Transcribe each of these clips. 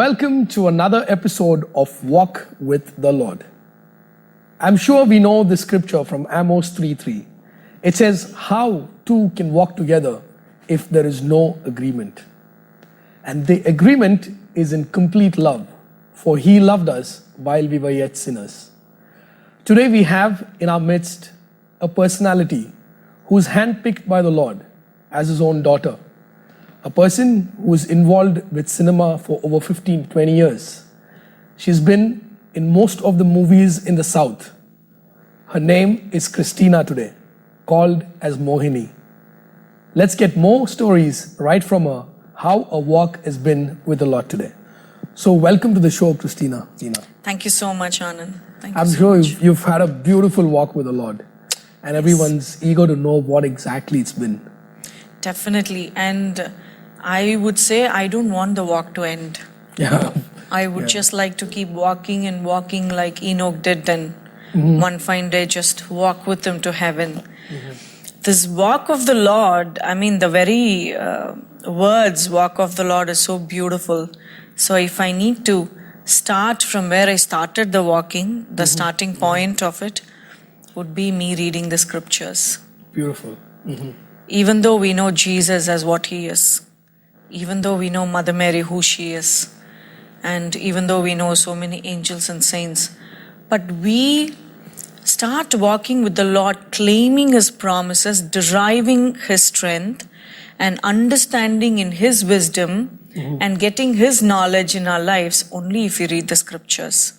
Welcome to another episode of Walk with the Lord. I'm sure we know the scripture from Amos 3:3. It says, how two can walk together if there is no agreement. And the agreement is in complete love, for He loved us while we were yet sinners. Today we have in our midst a personality who is handpicked by the Lord as His own daughter. A person who is involved with cinema for over 15-20 years. She's been in most of the movies in the South. Her name is Christina today, called as Mohini. Let's get more stories right from her, how a walk has been with the Lord today. So welcome to the show, Christina. Thank you so much, Anand. I'm sure you've had a beautiful walk with the Lord. And everyone's eager to know what exactly it's been. Definitely. And I would say I don't want the walk to end. Yeah. I would just like to keep walking and walking like Enoch did, and one fine day just walk with Him to heaven. This walk of the Lord, I mean the very words walk of the Lord is so beautiful. So if I need to start from where I started the walking, the starting point of it would be me reading the scriptures. Beautiful. Even though we know Jesus as what He is, even though we know Mother Mary who she is, and even though we know so many angels and saints, but we start walking with the Lord, claiming His promises, deriving His strength, and understanding in His wisdom, and getting His knowledge in our lives only if we read the scriptures.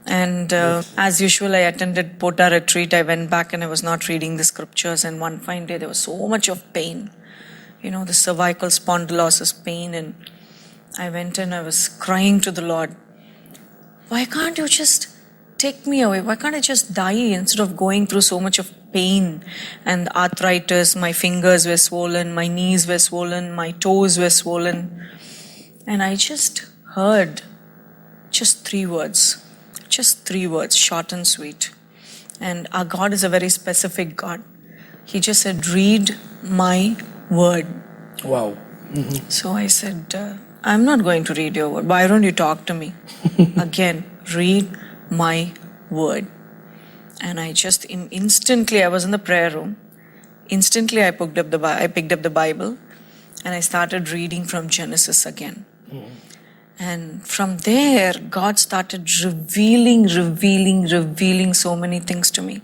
And as usual, I attended Pota retreat. I went back and I was not reading the scriptures, and one fine day there was so much of pain. You know, the cervical spondylosis pain, and I went and I was crying to the Lord, why can't you just take me away? Why can't I just die instead of going through so much of pain and arthritis? My fingers were swollen, my knees were swollen, my toes were swollen. And I just heard just three words, short and sweet. And our God is a very specific God. He just said, read my word. Wow. So I said, I'm not going to read your word. Why don't you talk to me? Again, read my word. And I just instantly, I was in the prayer room. Instantly, I picked up the Bible and I started reading from Genesis again. And from there, God started revealing so many things to me.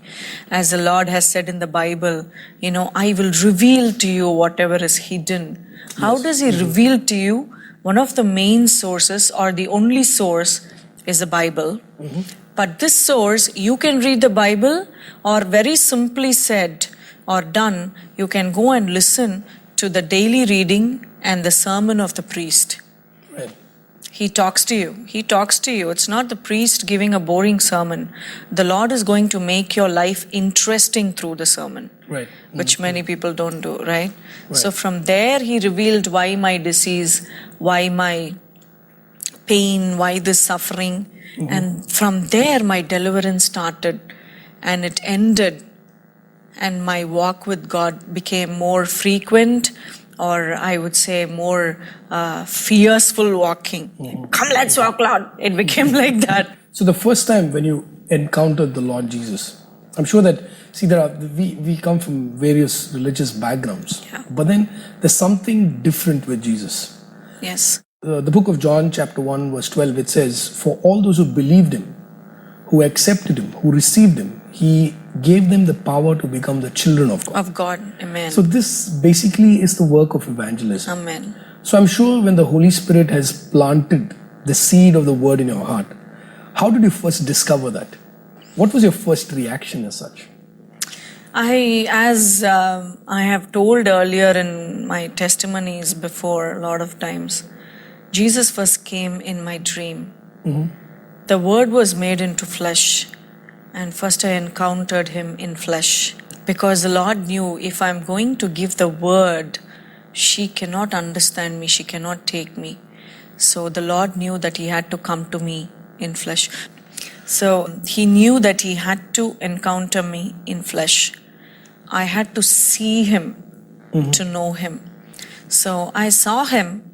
As the Lord has said in the Bible, you know, I will reveal to you whatever is hidden. How does He reveal to you? One of the main sources, or the only source, is the Bible. But this source, you can read the Bible, or very simply said or done, you can go and listen to the daily reading and the sermon of the priest. Right. He talks to you. It's not the priest giving a boring sermon. The Lord is going to make your life interesting through the sermon. Right. Which many people don't do, right? So from there, He revealed why my disease, why my pain, why this suffering. And from there, my deliverance started. And it ended. And my walk with God became more frequent, or I would say more fierceful walking. Come, let's walk, Lord. It became like that. So the first time when you encountered the Lord Jesus, I'm sure that, we come from various religious backgrounds. Yeah. But then there's something different with Jesus. Yes. The book of John chapter 1 verse 12, it says, for all those who believed Him, who accepted Him, who received Him, He gave them the power to become the children of God. Of God. Amen. So this basically is the work of evangelism. Amen. So I'm sure when the Holy Spirit has planted the seed of the word in your heart, how did you first discover that? What was your first reaction as such? As I have told earlier in my testimonies before, a lot of times, Jesus first came in my dream. The word was made into flesh, and first I encountered Him in flesh, because the Lord knew if I'm going to give the word, she cannot understand me, she cannot take me. So the Lord knew that He had to come to me in flesh. So He knew that He had to encounter me in flesh. I had to see Him to know Him. So I saw Him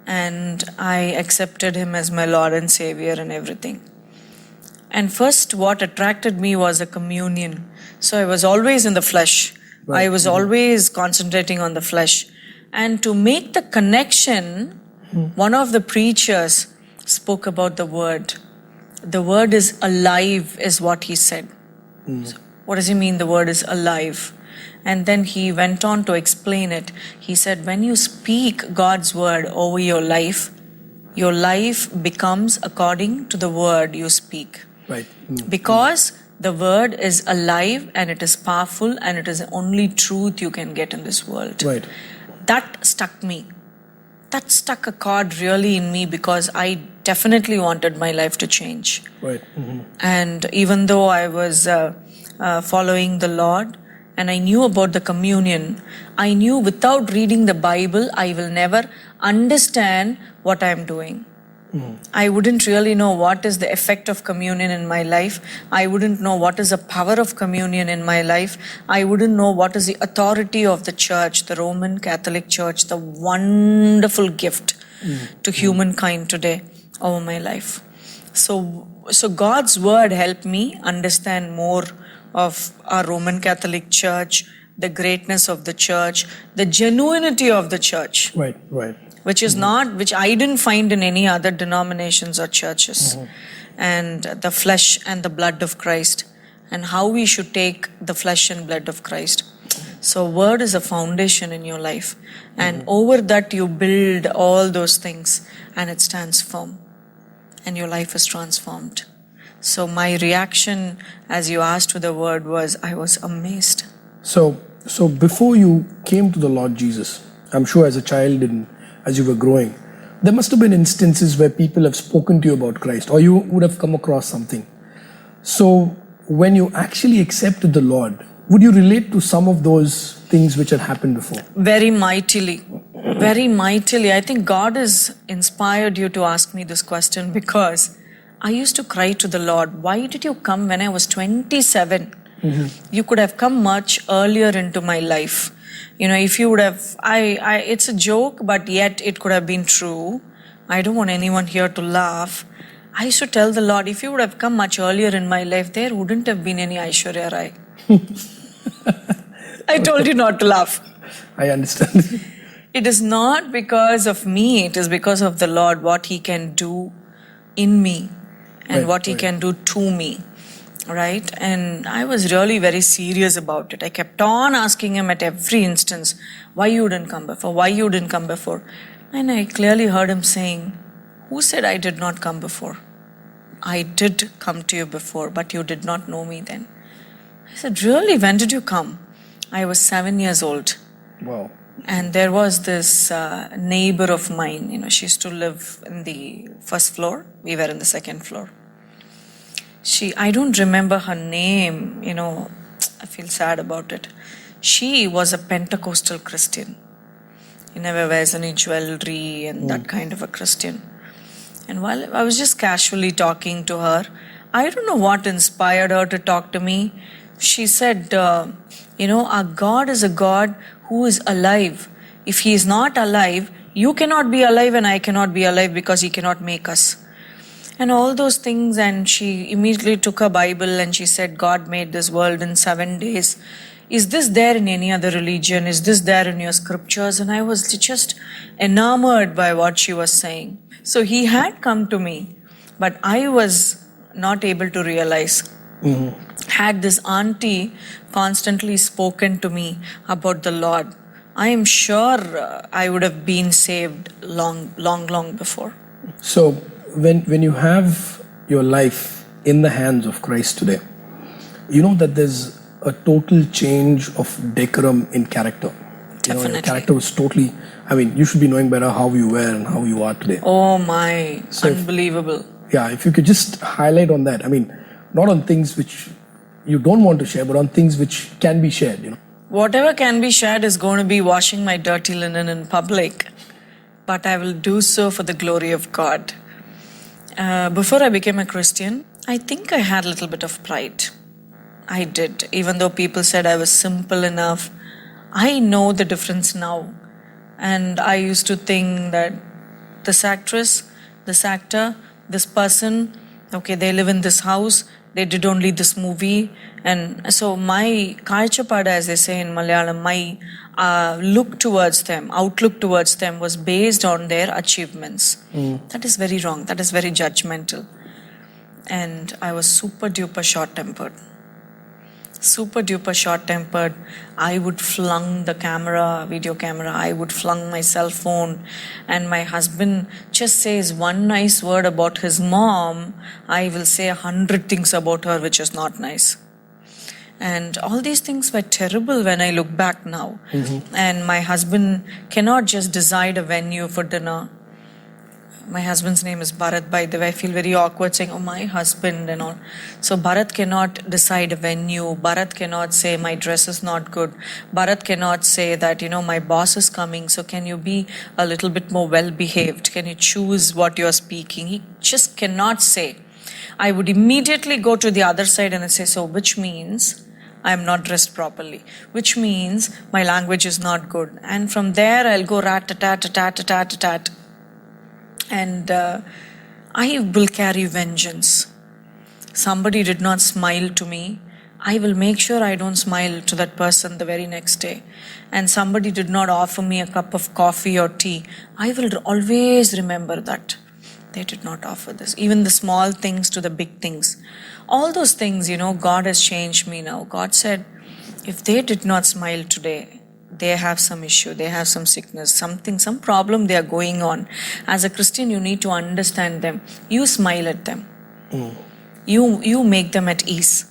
and I accepted Him as my Lord and Savior and everything. And first, what attracted me was the communion. So I was always in the flesh. Right. I was always concentrating on the flesh. And to make the connection, one of the preachers spoke about the word. The word is alive, is what he said. So what does he mean, the word is alive? And then he went on to explain it. He said, when you speak God's word over your life becomes according to the word you speak. Right. Because the word is alive and it is powerful and it is the only truth you can get in this world. Right. That struck me. That struck a chord really in me because I definitely wanted my life to change. Right. And even though I was following the Lord and I knew about the communion, I knew without reading the Bible, I will never understand what I am doing. I wouldn't really know what is the effect of communion in my life. I wouldn't know what is the power of communion in my life. I wouldn't know what is the authority of the church, the Roman Catholic Church, the wonderful gift to humankind today over my life. So God's word helped me understand more of our Roman Catholic Church, the greatness of the church, the genuinity of the church. Right. Right. Which is not, which I didn't find in any other denominations or churches. And the flesh and the blood of Christ, and how we should take the flesh and blood of Christ. So word is a foundation in your life, and over that you build all those things, and it stands firm, and your life is transformed. So my reaction, as you asked for the word, was I was amazed. So before you came to the Lord Jesus, I'm sure as a child and as you were growing, there must have been instances where people have spoken to you about Christ, or you would have come across something. So when you actually accepted the Lord, would you relate to some of those things which had happened before? Very mightily. Very mightily. I think God has inspired you to ask me this question because I used to cry to the Lord, why did you come when I was 27? You could have come much earlier into my life. You know, if you would have, it's a joke, but yet it could have been true. I don't want anyone here to laugh. I used to tell the Lord, if you would have come much earlier in my life, there wouldn't have been any Aishwarya Rai. I told you not to laugh. I understand. It is not because of me, it is because of the Lord, what He can do in me and what He can do to me. Right? And I was really very serious about it. I kept on asking Him at every instance, why you didn't come before? Why you didn't come before? And I clearly heard Him saying, who said I did not come before? I did come to you before, but you did not know me then. I said, really? When did you come? I was 7 years old. Wow. And there was this neighbor of mine, you know, she used to live in the first floor. We were in the second floor. I don't remember her name, you know, I feel sad about it. She was a Pentecostal Christian. He never wears any jewelry and that kind of a Christian. And while I was just casually talking to her, I don't know what inspired her to talk to me. She said, you know, our God is a God who is alive. If He is not alive, you cannot be alive and I cannot be alive because He cannot make us. And all those things, and she immediately took her Bible and she said, God made this world in 7 days. Is this there in any other religion? Is this there in your scriptures? And I was just enamored by what she was saying. So He had come to me, but I was not able to realize. Had this auntie constantly spoken to me about the Lord, I am sure I would have been saved long before. So when you have your life in the hands of Christ today, you know that there's a total change of decorum in character. Definitely. You know, your character was totally, I mean, you should be knowing better how you were and how you are today. Oh my, so unbelievable. If you could just highlight on that, I mean, not on things which you don't want to share, but on things which can be shared, you know. Whatever can be shared is going to be washing my dirty linen in public, but I will do so for the glory of God. Before I became a Christian, I think I had a little bit of pride. I did. Even though people said I was simple enough, I know the difference now. And I used to think that this actress, this actor, this person, okay, they live in this house, they did only this movie. And so my Kaichapada, as they say in Malayalam, my outlook towards them was based on their achievements. That is very wrong. That is very judgmental. And I was super duper short-tempered. I would flung the video camera, I would flung my cell phone, and my husband just says one nice word about his mom, I will say 100 things about her which is not nice. And all these things were terrible when I look back now. And my husband cannot just decide a venue for dinner. My husband's name is Bharat, by the way. I feel very awkward saying, oh, my husband and all. So Bharat cannot decide a venue. Bharat cannot say, my dress is not good. Bharat cannot say that, my boss is coming, so can you be a little bit more well-behaved? Can you choose what you're speaking? He just cannot say. I would immediately go to the other side and say, so which means I'm not dressed properly, which means my language is not good. And from there, I'll go rat-a-tat-a-tat-a-tat-a-tat. And I will carry vengeance. Somebody did not smile to me, I will make sure I don't smile to that person the very next day. And somebody did not offer me a cup of coffee or tea, I will always remember that. They did not offer this. Even the small things to the big things. All those things, God has changed me now. God said, if they did not smile today, they have some issue, they have some sickness, some problem they are going on. As a Christian, you need to understand them. You smile at them. You make them at ease.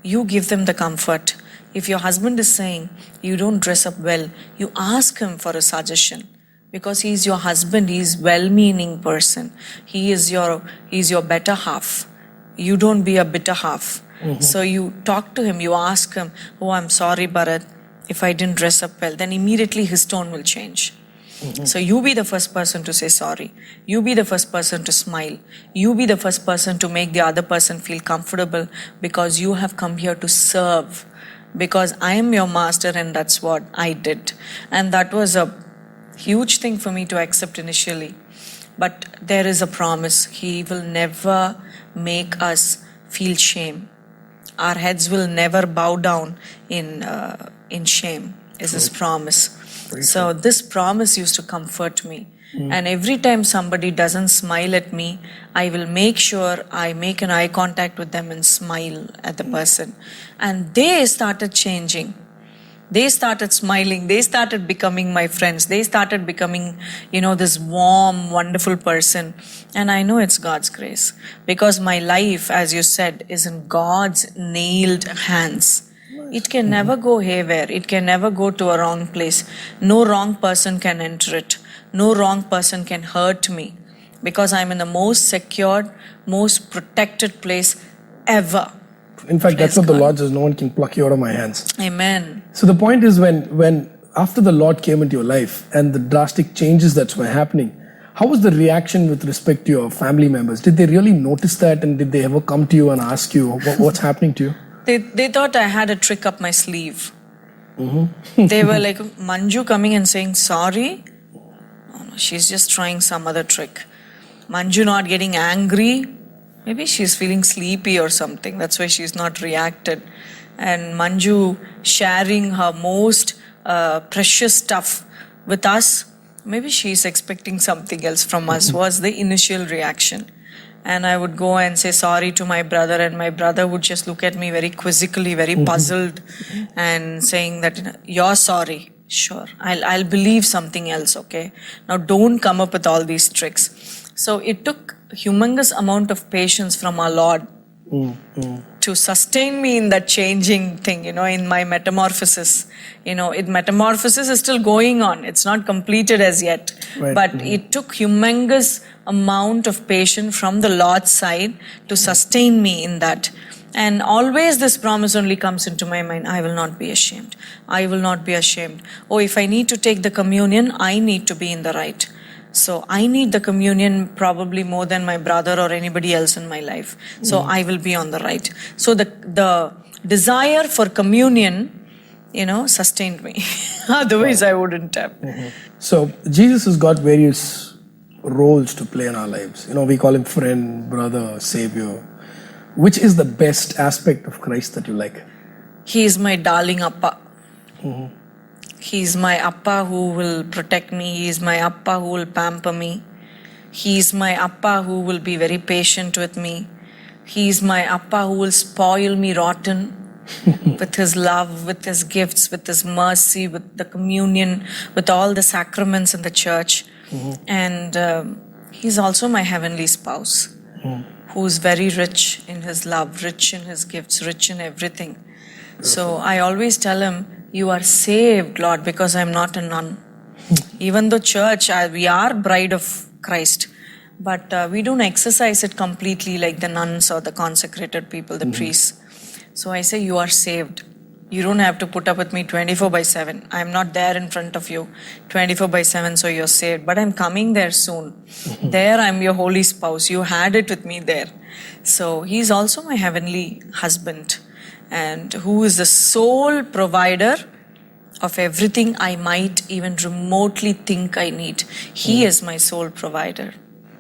You give them the comfort. If your husband is saying, you don't dress up well, you ask him for a suggestion. Because he is your husband, he is well-meaning person. He is your better half. You don't be a bitter half. So you talk to him, you ask him, oh, I'm sorry, Bharat, if I didn't dress up well. Then immediately his tone will change. So you be the first person to say sorry. You be the first person to smile. You be the first person to make the other person feel comfortable, because you have come here to serve. Because I am your master and that's what I did. And that was a huge thing for me to accept initially. But there is a promise. He will never make us feel shame. Our heads will never bow down in shame, is his promise. So this promise used to comfort me. And every time somebody doesn't smile at me, I will make sure I make an eye contact with them and smile at the person. And they started changing. They started smiling. They started becoming my friends. They started becoming, this warm, wonderful person. And I know it's God's grace. Because my life, as you said, is in God's nailed hands. It can never go haywire. It can never go to a wrong place. No wrong person can enter it. No wrong person can hurt me. Because I'm in the most secured, most protected place ever. In fact, that's what the Lord says, no one can pluck you out of my hands. Amen. So the point is, when after the Lord came into your life and the drastic changes that were happening, how was the reaction with respect to your family members? Did they really notice that, and did they ever come to you and ask you what's happening to you? They thought I had a trick up my sleeve. They were like, Manju coming and saying sorry? Oh, no, she's just trying some other trick. Manju not getting angry? Maybe she's feeling sleepy or something. That's why she's not reacted. And Manju sharing her most precious stuff with us. Maybe she's expecting something else from us, was the initial reaction. And I would go and say sorry to my brother, and my brother would just look at me very quizzically, very puzzled, and saying that, you're sorry. Sure, I'll believe something else, okay? Now don't come up with all these tricks. So it took humongous amount of patience from our Lord to sustain me in that changing thing, in my metamorphosis. Metamorphosis is still going on. It's not completed as yet. Right. But it took humongous amount of patience from the Lord's side to sustain me in that. And always this promise only comes into my mind, I will not be ashamed. I will not be ashamed. Oh, if I need to take the communion, I need to be in the right. So I need the communion probably more than my brother or anybody else in my life. So I will be on the right. So the desire for communion, sustained me. Otherwise I wouldn't have. So Jesus has got various roles to play in our lives. We call him friend, brother, savior. Which is the best aspect of Christ that you like? He is my darling Appa. He is my Appa who will protect me. He is my Appa who will pamper me. He is my Appa who will be very patient with me. He is my Appa who will spoil me rotten with his love, with his gifts, with his mercy, with the communion, with all the sacraments in the church. And he's also my heavenly spouse, who is very rich in his love, rich in his gifts, rich in everything. So I always tell him, you are saved, Lord, because I'm not a nun. Even though church, we are bride of Christ, but we don't exercise it completely like the nuns or the consecrated people, the priests. So I say, you are saved. You don't have to put up with me 24/7. I'm not there in front of you 24/7, so you're saved. But I'm coming there soon. There I'm your holy spouse. You had it with me there. So he's also my heavenly husband, and who is the sole provider of everything I might even remotely think I need. He is my sole provider.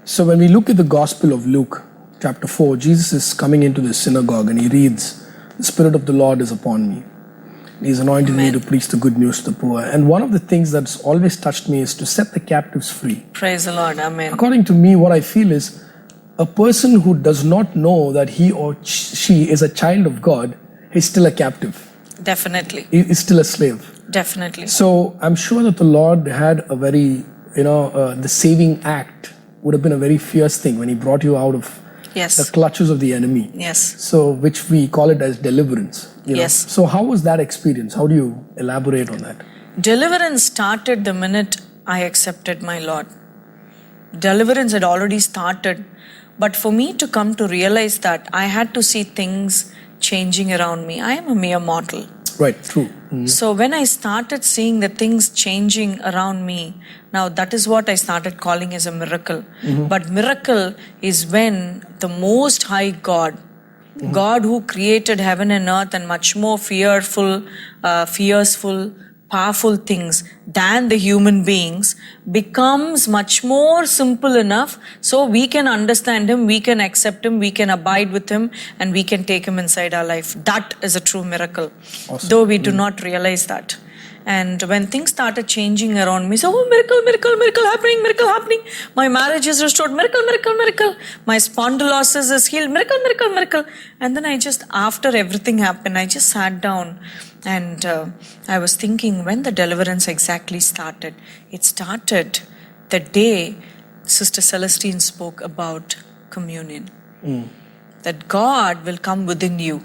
So when we look at the Gospel of Luke, chapter 4, Jesus is coming into the synagogue and he reads, "The Spirit of the Lord is upon me. He's anointed me to preach the good news to the poor." And one of the things that's always touched me is to set the captives free. Praise the Lord. Amen. According to me, what I feel is a person who does not know that he or she is a child of God is still a captive. Definitely. He is still a slave. Definitely. So I'm sure that the Lord had a very, the saving act would have been a very fierce thing when he brought you out of Yes. the clutches of the enemy. Yes. So, which we call it as deliverance. Yes. So how was that experience? How do you elaborate on that? Deliverance started the minute I accepted my Lord. Deliverance had already started, but for me to come to realize that, I had to see things changing around me. I am a mere mortal. Right, true. So when I started seeing the things changing around me, now that is what I started calling as a miracle. But miracle is when the Most High God, God who created heaven and earth and much more fearful, powerful things than the human beings, becomes much more simple enough so we can understand him, we can accept him, we can abide with him, and we can take him inside our life. That is a true miracle. Awesome. Though we do not realize that. And when things started changing around me, so miracle happening. My marriage is restored, miracle. My spondylosis is healed, miracle. And then after everything happened, I just sat down and I was thinking when the deliverance exactly started. It started the day Sister Celestine spoke about communion. That God will come within you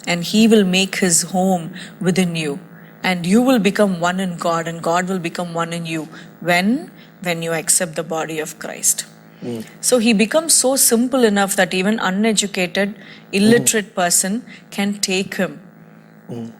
and he will make his home within you. And you will become one in God and God will become one in you when you accept the body of Christ. So he becomes so simple enough that even uneducated, illiterate person can take him.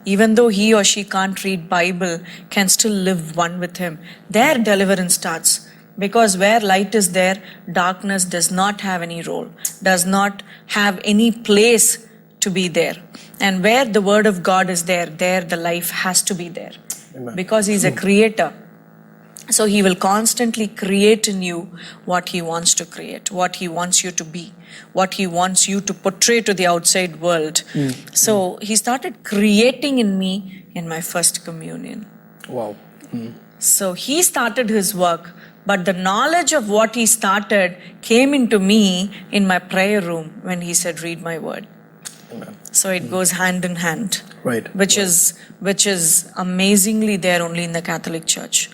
Even though he or she can't read Bible, can still live one with him. Their deliverance starts. Because where light is there, darkness does not have any role, does not have any place to be there. And where the word of God is there the life has to be there. Amen. Because he's a creator. So he will constantly create in you what he wants to create, what he wants you to be, what he wants you to portray to the outside world. So he started creating in me in my first communion. Wow. So he started his work, but the knowledge of what he started came into me in my prayer room when he said, read my word. Amen. So it goes hand in hand. Right. Which is amazingly there only in the Catholic Church.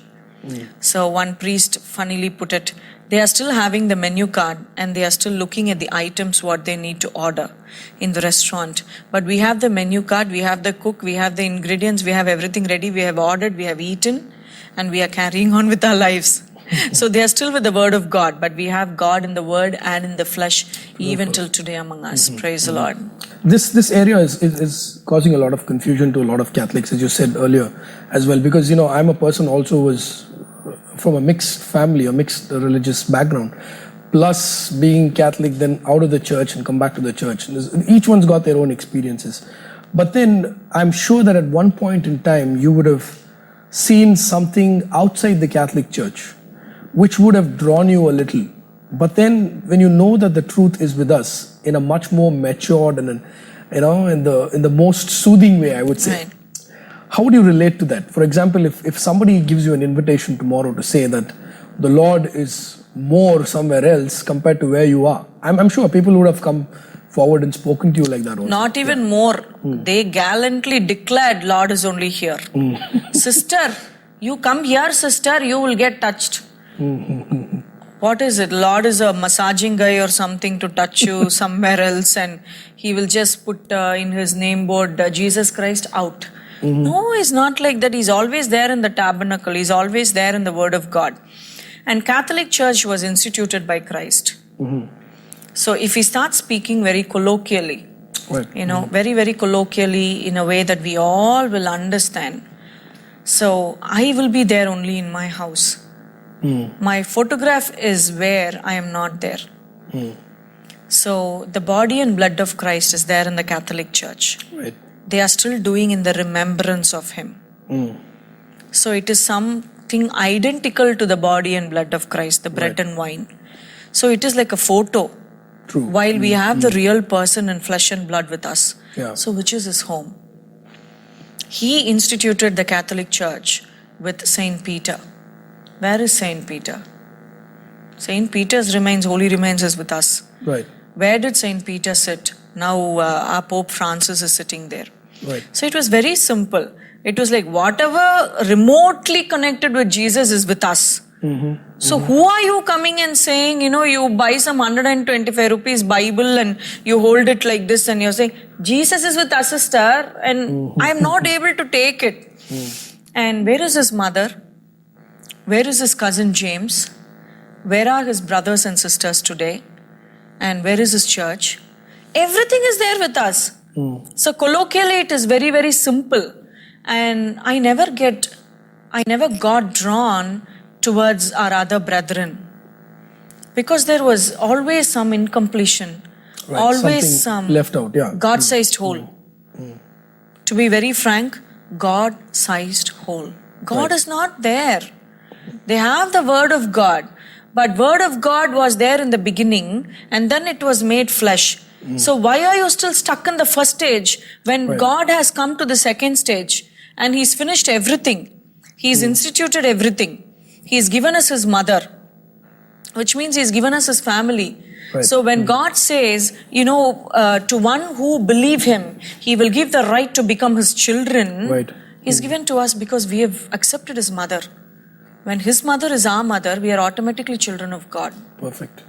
So one priest funnily put it, they are still having the menu card and they are still looking at the items what they need to order in the restaurant. But we have the menu card, we have the cook, we have the ingredients, we have everything ready, we have ordered, we have eaten, and we are carrying on with our lives. So they are still with the word of God, but we have God in the word and in the flesh even till today among us. Praise the Lord. This area is causing a lot of confusion to a lot of Catholics, as you said earlier as well, because I'm a person also who was from a mixed family, a mixed religious background, plus being Catholic, then out of the church and come back to the church. Each one's got their own experiences. But then I'm sure that at one point in time you would have seen something outside the Catholic Church, which would have drawn you a little. But then when you know that the truth is with us in a much more matured and, in the most soothing way, I would say. Right. How would you relate to that? For example, if somebody gives you an invitation tomorrow to say that the Lord is more somewhere else compared to where you are, I'm sure people would have come forward and spoken to you like that also. Not even more. They gallantly declared, Lord is only here. Sister, you come here, sister, you will get touched. What is it? Lord is a massaging guy or something to touch you somewhere else, and he will just put in his name board, Jesus Christ out. No, he's not like that. He's always there in the tabernacle. He's always there in the Word of God. And Catholic Church was instituted by Christ. So if we start speaking very colloquially, Right. very, very colloquially in a way that we all will understand. So I will be there only in my house. My photograph is where I am not there. So the body and blood of Christ is there in the Catholic Church. Right. They are still doing in the remembrance of Him. So it is something identical to the body and blood of Christ, the bread and wine. So it is like a photo. True. While we have the real person in flesh and blood with us. Yeah. So which is His home? He instituted the Catholic Church with Saint Peter. Where is Saint Peter? Saint Peter's remains, holy remains is with us. Right. Where did Saint Peter sit? Now our Pope Francis is sitting there. Right. So it was very simple. It was like whatever remotely connected with Jesus is with us. So who are you coming and saying, you buy some 125 rupees Bible and you hold it like this and you're saying, Jesus is with us, sister, and I'm not able to take it. And where is his mother? Where is his cousin James? Where are his brothers and sisters today? And where is his church? Everything is there with us. So colloquially it is very, very simple. And I never got drawn towards our other brethren. Because there was always some incompletion. Right. Always Something some left out, yeah. God-sized hole. To be very frank, God-sized hole. God is not there. They have the Word of God. But Word of God was there in the beginning and then it was made flesh. So why are you still stuck in the first stage when God has come to the second stage and He's finished everything? He's instituted everything. He's given us His mother, which means He's given us His family. Right. So when God says, to one who believe Him, He will give the right to become His children. Right. He's given to us because we have accepted His mother. When His mother is our mother, we are automatically children of God. Perfect.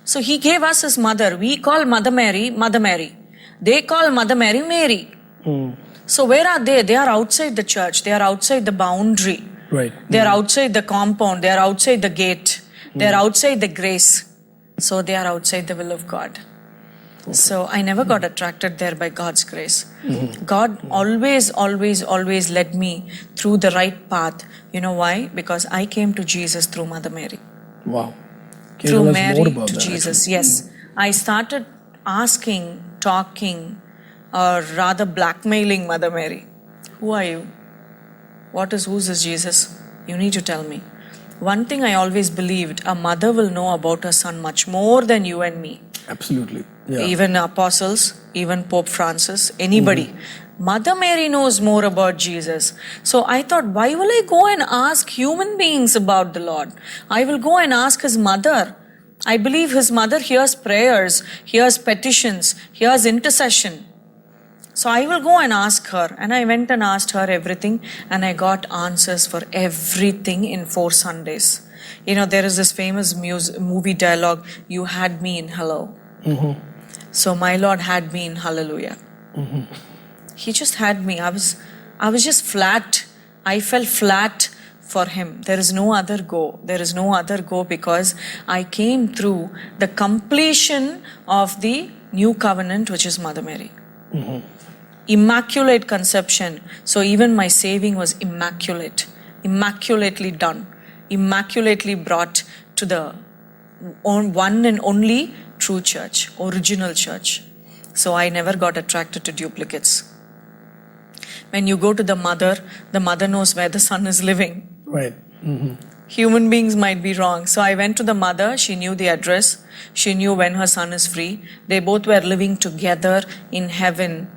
So He gave us His mother. We call Mother Mary, Mother Mary. They call Mother Mary, Mary. So where are they? They are outside the church. They are outside the boundary. Right. They are outside the compound. They are outside the gate. They are outside the grace. So they are outside the will of God. So I never got attracted there by God's grace. God always, always, always led me through the right path. You know why? Because I came to Jesus through Mother Mary. Wow. Can you tell Through us Mary more to about that, Jesus, actually? yes. I started asking, talking, or rather blackmailing Mother Mary. Who are you? Who's this Jesus? You need to tell me. One thing I always believed, a mother will know about her son much more than you and me. Absolutely. Yeah. Even apostles, even Pope Francis, anybody. Mother Mary knows more about Jesus. So I thought, why will I go and ask human beings about the Lord? I will go and ask His mother. I believe His mother hears prayers, hears petitions, hears intercession. So I will go and ask her. And I went and asked her everything and I got answers for everything in 4 Sundays. There is this famous movie dialogue, you had me in hello. So my Lord had me in hallelujah. He just had me. I was just flat. I fell flat for Him. There is no other go. There is no other go because I came through the completion of the new covenant, which is Mother Mary. Immaculate conception. So even my saving was immaculate. Immaculately done. Immaculately brought to the one and only true church, original church. So I never got attracted to duplicates. When you go to the mother knows where the son is living. Right. Human beings might be wrong. So I went to the mother. She knew the address. She knew when her son is free. They both were living together in heaven.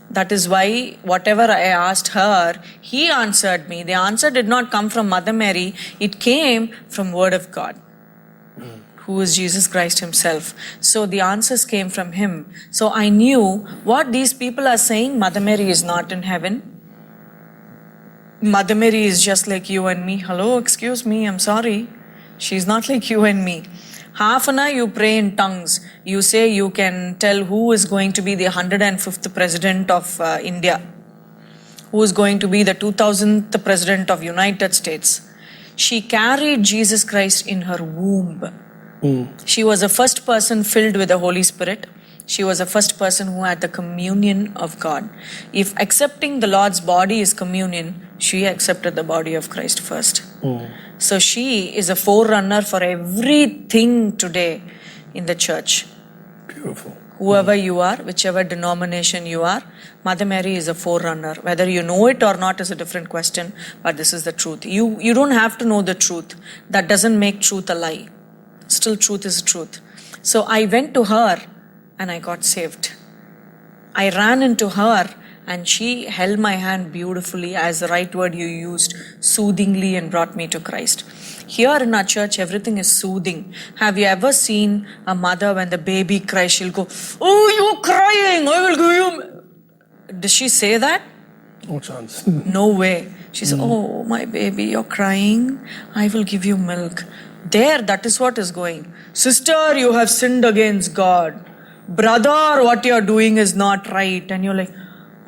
That is why whatever I asked her, he answered me. The answer did not come from Mother Mary. It came from Word of God, who is Jesus Christ himself. So the answers came from him. So I knew what these people are saying. Mother Mary is not in heaven. Mother Mary is just like you and me. Hello, excuse me, I'm sorry. She's not like you and me. Half an hour you pray in tongues. You say you can tell who is going to be the 105th president of India. Who is going to be the 2000th president of United States. She carried Jesus Christ in her womb. She was the first person filled with the Holy Spirit. She was the first person who had the communion of God. If accepting the Lord's body is communion, she accepted the body of Christ first. So she is a forerunner for everything today in the church. Beautiful. Whoever you are, whichever denomination you are, Mother Mary is a forerunner. Whether you know it or not is a different question, but this is the truth. You don't have to know the truth. That doesn't make truth a lie. Still, truth is truth. So I went to her and I got saved. I ran into her and she held my hand beautifully, as the right word you used, soothingly, and brought me to Christ. Here in our church, everything is soothing. Have you ever seen a mother when the baby cries, she'll go, "Oh, you're crying, I will give you..." Does she say that? No chance. No way. She said, "Oh, my baby, you're crying, I will give you milk." There, that is what is going. Sister, you have sinned against God. Brother, what you're doing is not right. And you're like,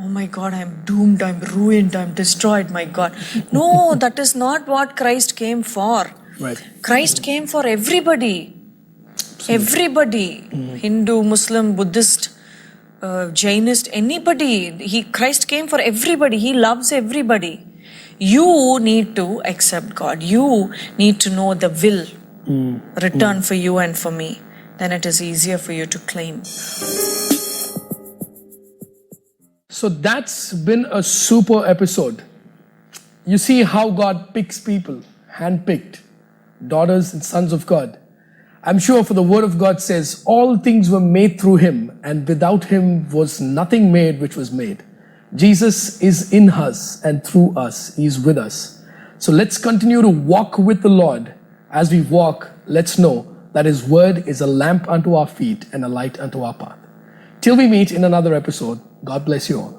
"Oh my God, I'm doomed, I'm ruined, I'm destroyed, my God." No, that is not what Christ came for. Right. Christ came for everybody. Everybody. Hindu, Muslim, Buddhist, Jainist, anybody. Christ came for everybody. He loves everybody. You need to accept God. You need to know the will written for you and for me. Then it is easier for you to claim. So that's been a super episode. You see how God picks people, handpicked, daughters and sons of God. I'm sure, for the word of God says, all things were made through him, and without him was nothing made which was made. Jesus is in us and through us. He is with us. So let's continue to walk with the Lord. As we walk, let's know that his word is a lamp unto our feet and a light unto our path. Till we meet in another episode, God bless you all.